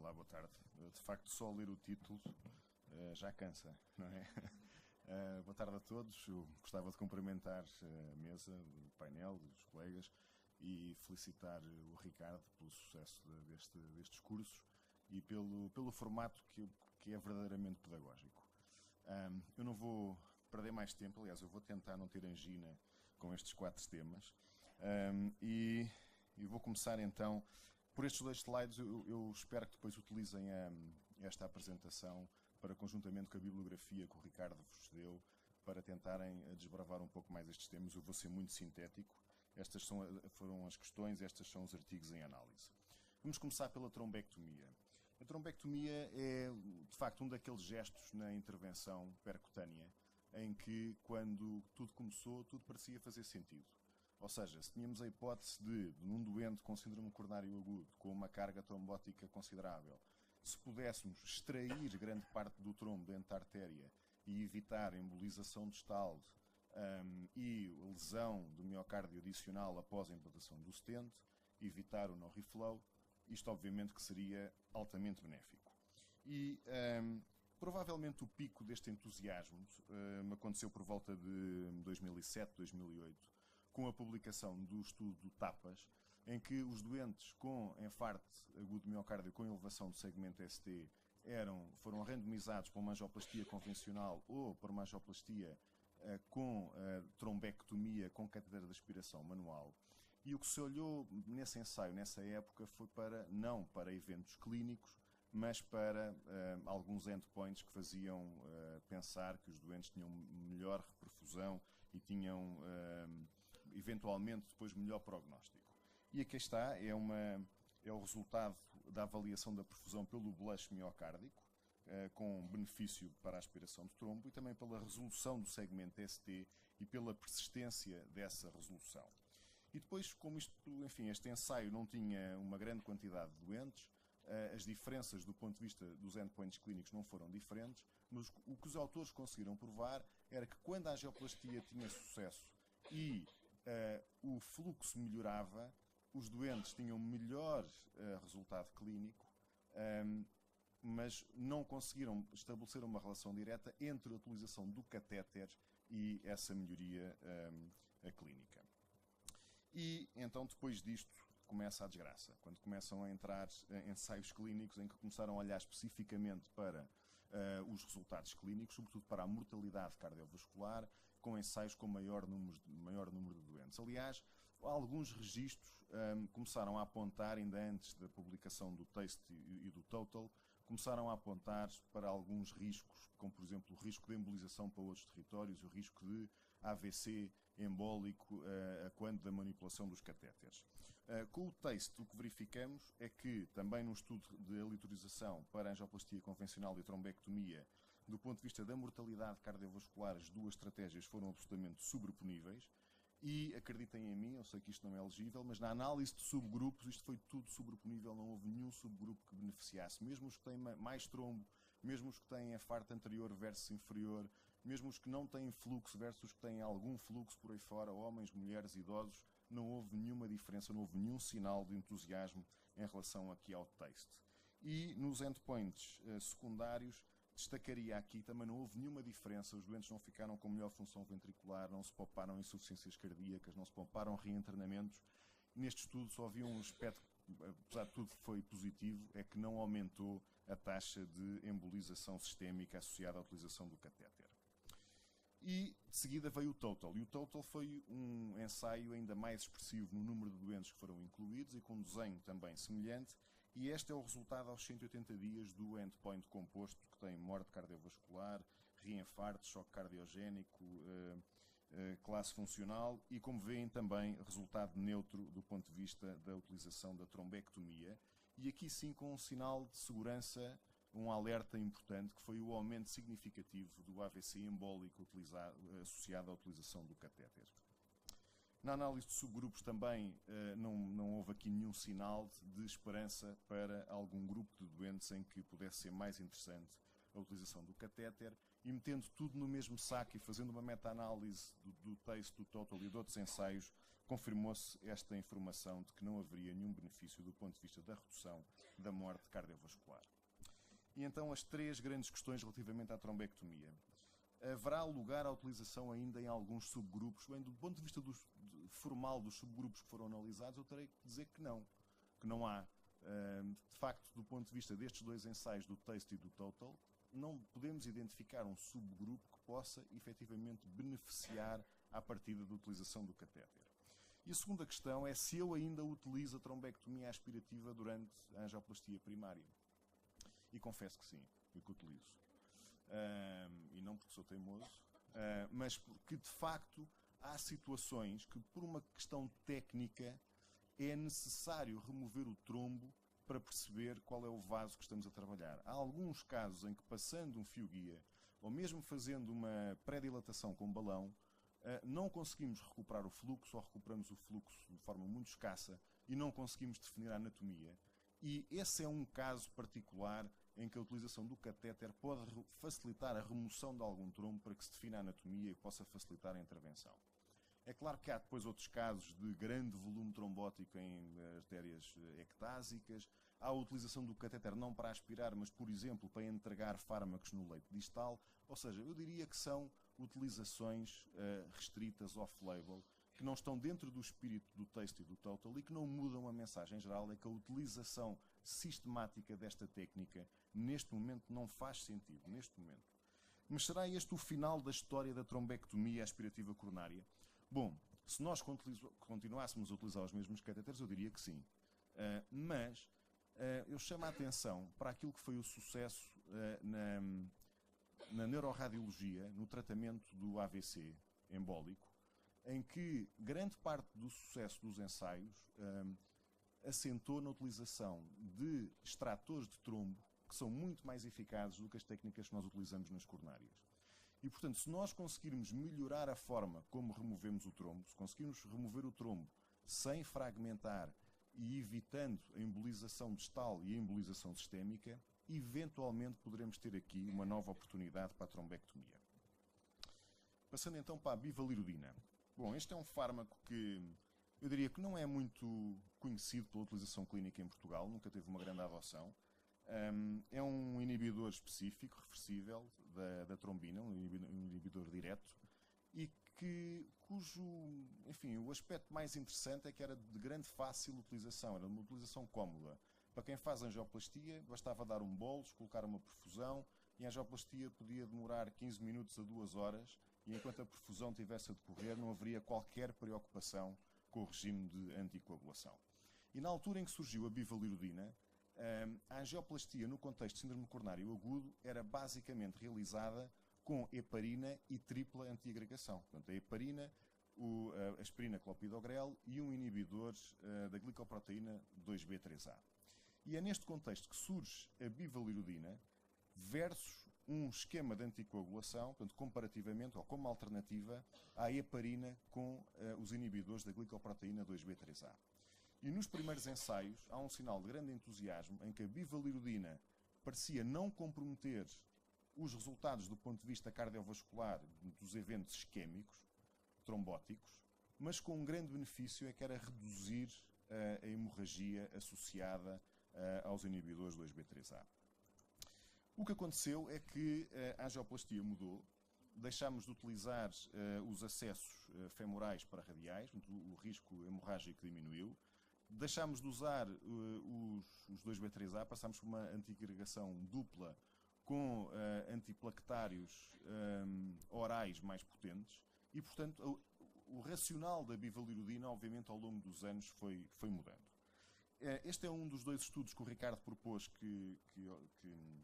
Olá, boa tarde. De facto, só ler o título já cansa, não é? Boa tarde a todos. Eu gostava de cumprimentar a mesa, o painel, os colegas e felicitar o Ricardo pelo sucesso destes cursos e pelo formato que é verdadeiramente pedagógico. Eu não vou perder mais tempo, aliás, eu vou tentar não ter angina com estes 4 temas e vou começar então por estes 2 slides. Eu espero que depois utilizem esta apresentação para, conjuntamente com a bibliografia que o Ricardo vos deu, para tentarem desbravar um pouco mais estes temas. Eu vou ser muito sintético. Estas foram as questões, estes são os artigos em análise. Vamos começar pela trombectomia. A trombectomia é, de facto, um daqueles gestos na intervenção percutânea em que, quando tudo começou, tudo parecia fazer sentido. Ou seja, se tínhamos a hipótese de num doente com síndrome coronário agudo, com uma carga trombótica considerável, se pudéssemos extrair grande parte do trombo dentro da artéria e evitar embolização distal e lesão do miocárdio adicional após a implantação do stent, evitar o no-reflow, isto obviamente que seria altamente benéfico. E provavelmente o pico deste entusiasmo aconteceu por volta de 2007, 2008, com a publicação do estudo do TAPAS, em que os doentes com infarto agudo de miocárdio com elevação do segmento ST foram randomizados para uma angioplastia convencional ou para uma angioplastia com trombectomia com cateter de aspiração manual. E o que se olhou nesse ensaio, nessa época, foi não para eventos clínicos, mas para alguns endpoints que faziam pensar que os doentes tinham melhor reperfusão e tinham eventualmente depois melhor prognóstico. E aqui está, é o resultado da avaliação da perfusão pelo blush miocárdico, com benefício para a aspiração de trombo e também pela resolução do segmento ST e pela persistência dessa resolução. E depois, como este ensaio não tinha uma grande quantidade de doentes, as diferenças do ponto de vista dos endpoints clínicos não foram diferentes, mas o que os autores conseguiram provar era que quando a angioplastia tinha sucesso e o fluxo melhorava, os doentes tinham melhor resultado clínico, mas não conseguiram estabelecer uma relação direta entre a utilização do catéter e essa melhoria clínica. E então, depois disto, começa a desgraça. Quando começam a entrar ensaios clínicos em que começaram a olhar especificamente para os resultados clínicos, sobretudo para a mortalidade cardiovascular, com ensaios com maior número de doentes. Aliás, alguns registros começaram a apontar, ainda antes da publicação do TASTE e do TOTAL, começaram a apontar para alguns riscos, como por exemplo o risco de embolização para outros territórios, o risco de AVC embólico quando da manipulação dos catéteres. Com o TASTE, o que verificamos é que, também no estudo de alitorização para a angioplastia convencional e a trombectomia, do ponto de vista da mortalidade cardiovascular, as duas estratégias foram absolutamente sobreponíveis. E acreditem em mim, eu sei que isto não é elegível, mas na análise de subgrupos isto foi tudo sobreponível, não houve nenhum subgrupo que beneficiasse, mesmo os que têm mais trombo, mesmo os que têm infarto anterior versus inferior, mesmo os que não têm fluxo versus os que têm algum fluxo por aí fora, homens, mulheres, idosos, não houve nenhuma diferença, não houve nenhum sinal de entusiasmo em relação aqui ao TASTE. E nos endpoints secundários, destacaria aqui, também não houve nenhuma diferença, os doentes não ficaram com melhor função ventricular, não se pouparam insuficiências cardíacas, não se pouparam reinternamentos. Neste estudo só havia um aspecto, apesar de tudo foi positivo, é que não aumentou a taxa de embolização sistémica associada à utilização do catéter. E de seguida veio o TOTAL, e o TOTAL foi um ensaio ainda mais expressivo no número de doentes que foram incluídos e com um desenho também semelhante. E este é o resultado aos 180 dias do endpoint composto, que tem morte cardiovascular, reinfarto, choque cardiogénico, classe funcional e, como veem, também resultado neutro do ponto de vista da utilização da trombectomia. E aqui sim com um sinal de segurança, um alerta importante, que foi o aumento significativo do AVC embólico associado à utilização do catéter. Na análise de subgrupos também não houve aqui nenhum sinal de esperança para algum grupo de doentes em que pudesse ser mais interessante a utilização do catéter, e metendo tudo no mesmo saco e fazendo uma meta-análise do TASTE, do TOTAL e de outros ensaios, confirmou-se esta informação de que não haveria nenhum benefício do ponto de vista da redução da morte cardiovascular. E então as 3 grandes questões relativamente à trombectomia. Haverá lugar à utilização ainda em alguns subgrupos? Bem, do ponto de vista formal dos subgrupos que foram analisados, eu terei que dizer que não há. De facto, do ponto de vista destes 2 ensaios, do TASTE e do TOTAL, não podemos identificar um subgrupo que possa efetivamente beneficiar à partida da utilização do catéter. E a segunda questão é se eu ainda utilizo a trombectomia aspirativa durante a angioplastia primária. E confesso que sim, eu que utilizo. E não porque sou teimoso, mas porque de facto há situações que, por uma questão técnica, é necessário remover o trombo para perceber qual é o vaso que estamos a trabalhar. Há alguns casos em que, passando um fio-guia, ou mesmo fazendo uma pré-dilatação com balão, não conseguimos recuperar o fluxo, ou recuperamos o fluxo de forma muito escassa e não conseguimos definir a anatomia. E esse é um caso particular em que a utilização do catéter pode facilitar a remoção de algum trombo para que se defina a anatomia e possa facilitar a intervenção. É claro que há depois outros casos de grande volume trombótico em artérias ectásicas. Há a utilização do catéter não para aspirar, mas, por exemplo, para entregar fármacos no leito distal. Ou seja, eu diria que são utilizações restritas off-label, que não estão dentro do espírito do TASTE e do TOTAL e que não mudam a mensagem geral, é que a utilização sistemática desta técnica, neste momento, não faz sentido. Neste momento. Mas será este o final da história da trombectomia aspirativa coronária? Bom, se nós continuássemos a utilizar os mesmos catéteres, eu diria que sim. Mas eu chamo a atenção para aquilo que foi o sucesso na neuroradiologia, no tratamento do AVC embólico, em que grande parte do sucesso dos ensaios assentou na utilização de extratores de trombo que são muito mais eficazes do que as técnicas que nós utilizamos nas coronárias. E, portanto, se nós conseguirmos melhorar a forma como removemos o trombo, se conseguirmos remover o trombo sem fragmentar e evitando a embolização distal e a embolização sistémica, eventualmente poderemos ter aqui uma nova oportunidade para a trombectomia. Passando então para a bivalirudina. Bom, este é um fármaco que eu diria que não é muito conhecido pela utilização clínica em Portugal, nunca teve uma grande adoção. É um inibidor específico, reversível, da trombina, um inibidor direto, e cujo, enfim, o aspecto mais interessante é que era de grande fácil utilização, era uma utilização cómoda. Para quem faz angioplastia, bastava dar um bolos, colocar uma perfusão, e a angioplastia podia demorar 15 minutos a 2 horas, e enquanto a perfusão estivesse a decorrer, não haveria qualquer preocupação com o regime de anticoagulação. E na altura em que surgiu a bivalirudina, a angioplastia no contexto de síndrome coronário agudo era basicamente realizada com heparina e tripla antiagregação. Portanto, a heparina, a aspirina clopidogrel e um inibidor da glicoproteína 2B3A. E é neste contexto que surge a bivalirudina versus um esquema de anticoagulação, portanto, comparativamente ou como alternativa à heparina com os inibidores da glicoproteína 2B3A. E nos primeiros ensaios há um sinal de grande entusiasmo em que a bivalirudina parecia não comprometer os resultados do ponto de vista cardiovascular dos eventos isquémicos, trombóticos, mas com um grande benefício é que era reduzir a hemorragia associada aos inibidores 2B3A. O que aconteceu é que a angioplastia mudou, deixámos de utilizar os acessos femorais para radiais, o risco hemorrágico diminuiu, deixámos de usar os 2B3A, passámos por uma antiagregação dupla com antiplaquetários orais mais potentes e, portanto, o racional da bivalirudina, obviamente, ao longo dos anos foi mudando. Este é um dos 2 estudos que o Ricardo propôs que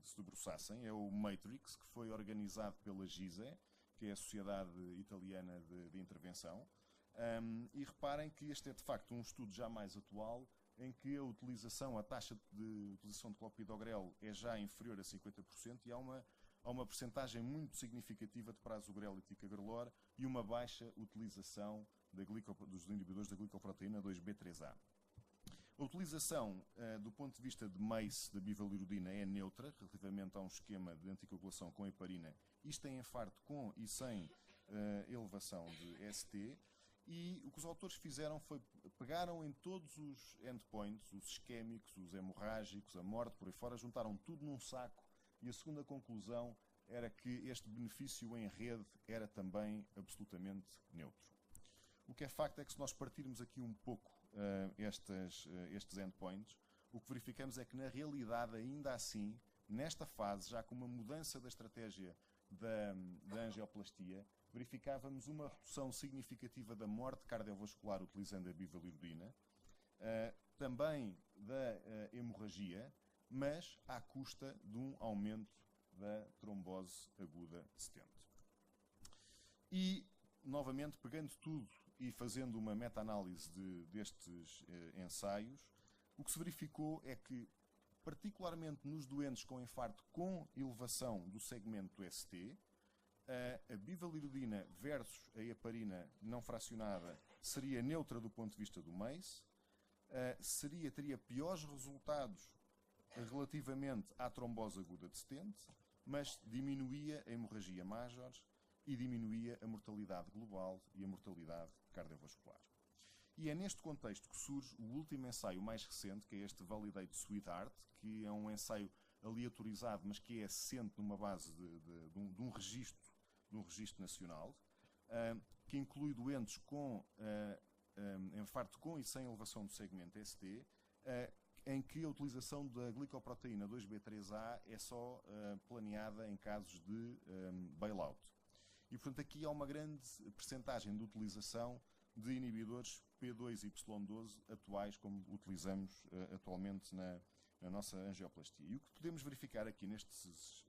se debruçassem, é o Matrix, que foi organizado pela GISE, que é a Sociedade Italiana de Intervenção. E reparem que este é de facto um estudo já mais atual, em que a taxa de utilização de clopidogrel é já inferior a 50% e há uma percentagem muito significativa de prasugrel e ticagrelor e uma baixa utilização dos inibidores da glicoproteína 2B3A. A utilização, do ponto de vista de MACE da bivalirudina, é neutra, relativamente a um esquema de anticoagulação com heparina, isto em infarto com e sem elevação de ST, E o que os autores fizeram foi pegaram em todos os endpoints, os isquémicos, os hemorrágicos, a morte, por aí fora, juntaram tudo num saco, e a segunda conclusão era que este benefício em rede era também absolutamente neutro. O que é facto é que, se nós partirmos aqui um pouco estes endpoints, o que verificamos é que, na realidade, ainda assim, nesta fase, já com uma mudança da estratégia da angioplastia, verificávamos uma redução significativa da morte cardiovascular utilizando a bivalirudina, também da hemorragia, mas à custa de um aumento da trombose aguda stent. E, novamente, pegando tudo e fazendo uma meta-análise destes ensaios, o que se verificou é que, particularmente nos doentes com infarto com elevação do segmento ST, a bivalirudina versus a heparina não fracionada seria neutra do ponto de vista do MACE, teria piores resultados relativamente à trombose aguda de stent, mas diminuía a hemorragia major e diminuía a mortalidade global e a mortalidade cardiovascular. E é neste contexto que surge o último ensaio mais recente, que é este Validate Sweetheart, que é um ensaio aleatorizado, mas que é assente numa base de um registro nacional, que inclui doentes com infarto com e sem elevação do segmento ST, em que a utilização da glicoproteína 2B3A é só planeada em casos de bailout. E, portanto, aqui há uma grande percentagem de utilização de inibidores P2Y12 atuais, como utilizamos atualmente na nossa angioplastia. E o que podemos verificar aqui nestes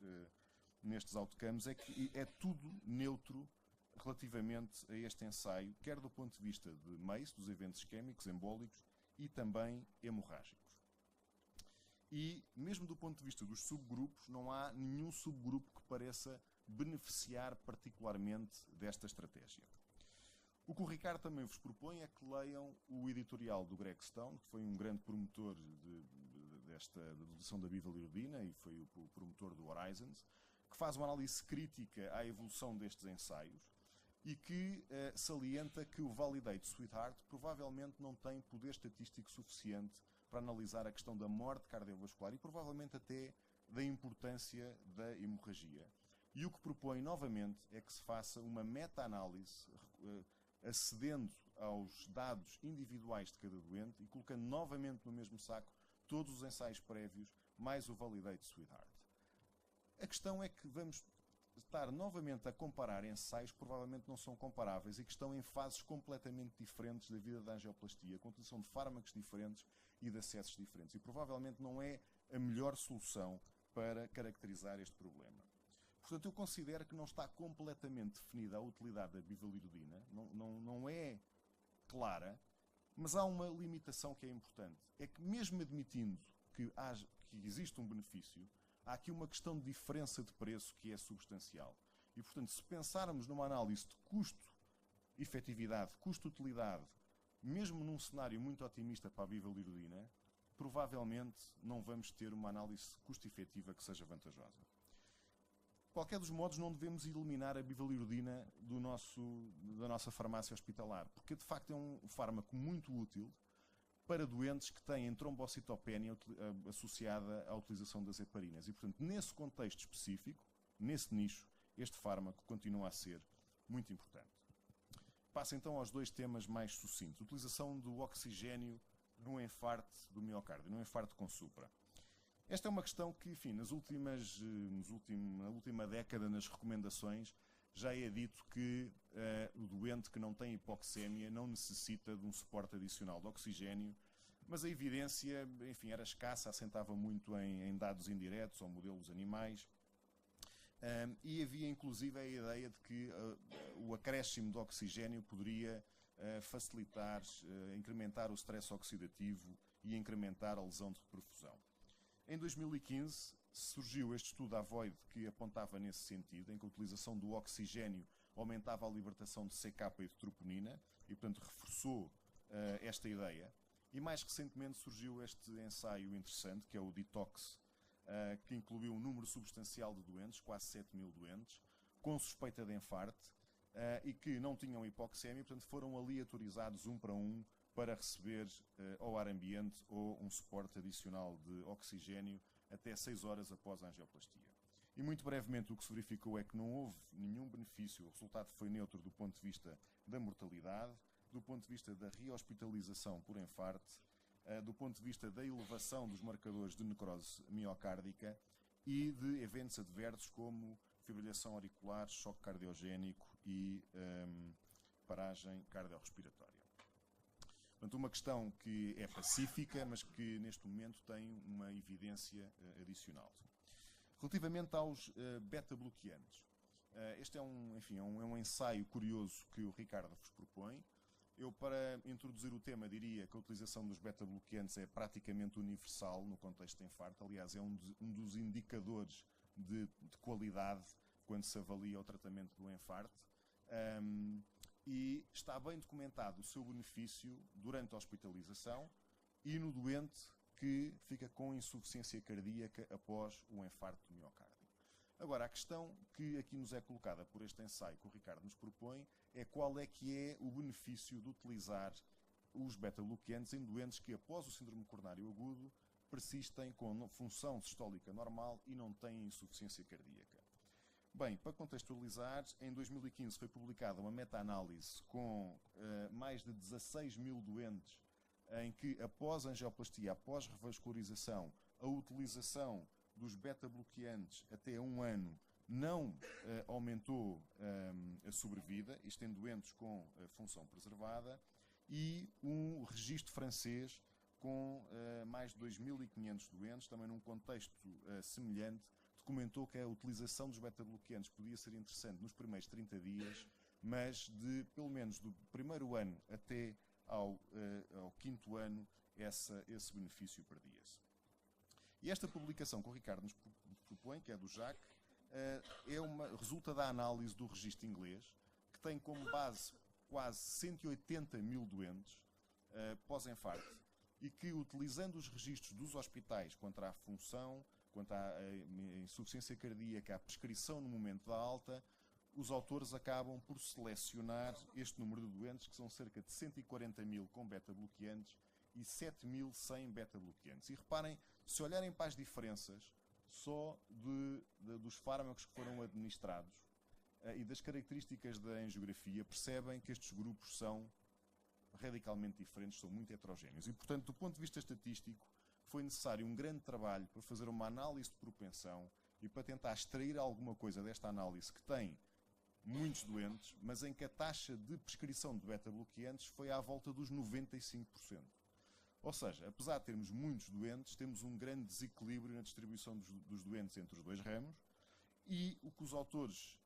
outcomes é que é tudo neutro relativamente a este ensaio, quer do ponto de vista de MACE, dos eventos isquémicos, embólicos, e também hemorrágicos. E, mesmo do ponto de vista dos subgrupos, não há nenhum subgrupo que pareça beneficiar particularmente desta estratégia. O que o Ricardo também vos propõe é que leiam o editorial do Greg Stone, que foi um grande promotor da utilização da bivalirudina e foi o promotor do Horizons, que faz uma análise crítica à evolução destes ensaios e que salienta que o Validate Sweetheart provavelmente não tem poder estatístico suficiente para analisar a questão da morte cardiovascular e provavelmente até da importância da hemorragia. E o que propõe novamente é que se faça uma meta-análise acedendo aos dados individuais de cada doente e colocando novamente no mesmo saco todos os ensaios prévios mais o Validate Sweetheart. A questão é que vamos estar novamente a comparar ensaios que provavelmente não são comparáveis e que estão em fases completamente diferentes da vida da angioplastia, com utilização de fármacos diferentes e de acessos diferentes. E provavelmente não é a melhor solução para caracterizar este problema. Portanto, eu considero que não está completamente definida a utilidade da bivalirudina, não é clara, mas há uma limitação que é importante. É que, mesmo admitindo que existe um benefício, há aqui uma questão de diferença de preço que é substancial. E, portanto, se pensarmos numa análise de custo-efetividade, custo-utilidade, mesmo num cenário muito otimista para a bivalirudina, provavelmente não vamos ter uma análise custo-efetiva que seja vantajosa. De qualquer dos modos, não devemos eliminar a bivalirudina da nossa farmácia hospitalar, porque de facto é um fármaco muito útil para doentes que têm trombocitopenia associada à utilização das heparinas. E, portanto, nesse contexto específico, nesse nicho, este fármaco continua a ser muito importante. Passo então aos dois temas mais sucintos. Utilização do oxigênio no infarto do miocárdio, no infarto com supra. Esta é uma questão que, enfim, na última década, nas recomendações, já é dito que o doente que não tem hipoxémia não necessita de um suporte adicional de oxigênio, mas a evidência, enfim, era escassa, assentava muito em dados indiretos ou modelos animais, e havia inclusive a ideia de que o acréscimo de oxigênio poderia facilitar, incrementar o stress oxidativo e incrementar a lesão de reperfusão. Em 2015 surgiu este estudo AVOID que apontava nesse sentido, em que a utilização do oxigênio aumentava a libertação de CK e de troponina e, portanto, reforçou esta ideia. E mais recentemente surgiu este ensaio interessante, que é o Detox, que incluiu um número substancial de doentes, quase 7.000 doentes, com suspeita de infarto, e que não tinham hipoxémia, portanto foram aleatorizados um para receber ao ar ambiente ou um suporte adicional de oxigênio até 6 horas após a angioplastia. E muito brevemente o que se verificou é que não houve nenhum benefício, o resultado foi neutro do ponto de vista da mortalidade, do ponto de vista da rehospitalização por infarto, do ponto de vista da elevação dos marcadores de necrose miocárdica e de eventos adversos como fibrilação auricular, choque cardiogénico e paragem cardiorrespiratória. Portanto, uma questão que é pacífica, mas que neste momento tem uma evidência adicional. Relativamente aos beta-bloqueantes, este é um ensaio curioso que o Ricardo vos propõe. Eu, para introduzir o tema, diria que a utilização dos beta-bloqueantes é praticamente universal no contexto de infarto. Aliás, é um dos indicadores de qualidade quando se avalia o tratamento do infarto. E está bem documentado o seu benefício durante a hospitalização e no doente que fica com insuficiência cardíaca após o infarto do miocárdio. Agora, a questão que aqui nos é colocada por este ensaio que o Ricardo nos propõe é qual é que é o benefício de utilizar os beta-bloqueantes em doentes que, após o síndrome coronário agudo, persistem com função sistólica normal e não têm insuficiência cardíaca. Bem, para contextualizar, em 2015 foi publicada uma meta-análise com mais de 16 mil doentes em que, após angioplastia, após revascularização, a utilização dos beta-bloqueantes até 1 ano não aumentou a sobrevida, isto em doentes com função preservada, e um registro francês com mais de 2.500 doentes, também num contexto semelhante, documentou que a utilização dos beta-bloqueantes podia ser interessante nos primeiros 30 dias, mas pelo menos do primeiro ano até ao 5º ano, esse benefício perdia-se. E esta publicação que o Ricardo nos propõe, que é do JAC, resulta da análise do registro inglês, que tem como base quase 180 mil doentes pós-infarto, e que, utilizando os registros dos hospitais quanto à função, quanto à insuficiência cardíaca, à prescrição no momento da alta, os autores acabam por selecionar este número de doentes, que são cerca de 140 mil com beta-bloqueantes e 7.100 beta-bloqueantes. E reparem, se olharem para as diferenças só dos fármacos que foram administrados e das características da angiografia, percebem que estes grupos são radicalmente diferentes, são muito heterogéneos. E, portanto, do ponto de vista estatístico, foi necessário um grande trabalho para fazer uma análise de propensão e para tentar extrair alguma coisa desta análise que tem muitos doentes, mas em que a taxa de prescrição de beta-bloqueantes foi à volta dos 95%. Ou seja, apesar de termos muitos doentes, temos um grande desequilíbrio na distribuição dos doentes entre os dois ramos, e o que os autores,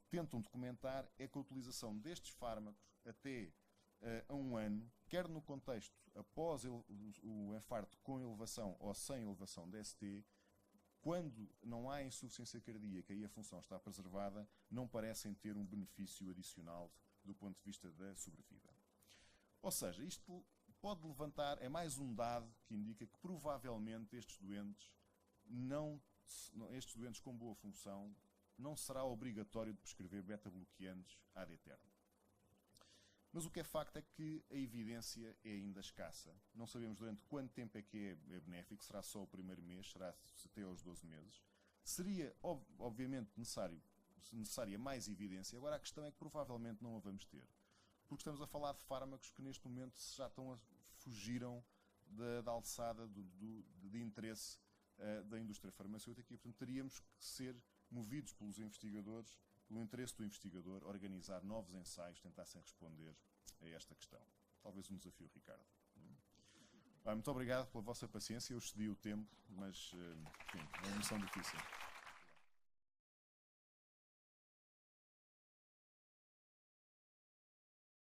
tentam documentar é que a utilização destes fármacos até a 1 ano, quer no contexto após o infarto com elevação ou sem elevação de ST, quando não há insuficiência cardíaca e a função está preservada, não parecem ter um benefício adicional do ponto de vista da sobrevida. Ou seja, isto pode levantar, é mais um dado que indica que provavelmente estes doentes com boa função, não será obrigatório de prescrever beta-bloqueantes ad aeterno. Mas o que é facto é que a evidência é ainda escassa. Não sabemos durante quanto tempo é que é benéfico, será só o primeiro mês, será até aos 12 meses. Seria, obviamente, necessária mais evidência. Agora, a questão é que provavelmente não a vamos ter. Porque estamos a falar de fármacos que neste momento já fugiram da alçada de interesse da indústria farmacêutica e, portanto, teríamos que ser movidos pelos investigadores, pelo interesse do investigador, organizar novos ensaios, tentassem responder a esta questão. Talvez um desafio, Ricardo. Muito obrigado pela vossa paciência. Eu excedi o tempo, mas enfim, é uma missão difícil.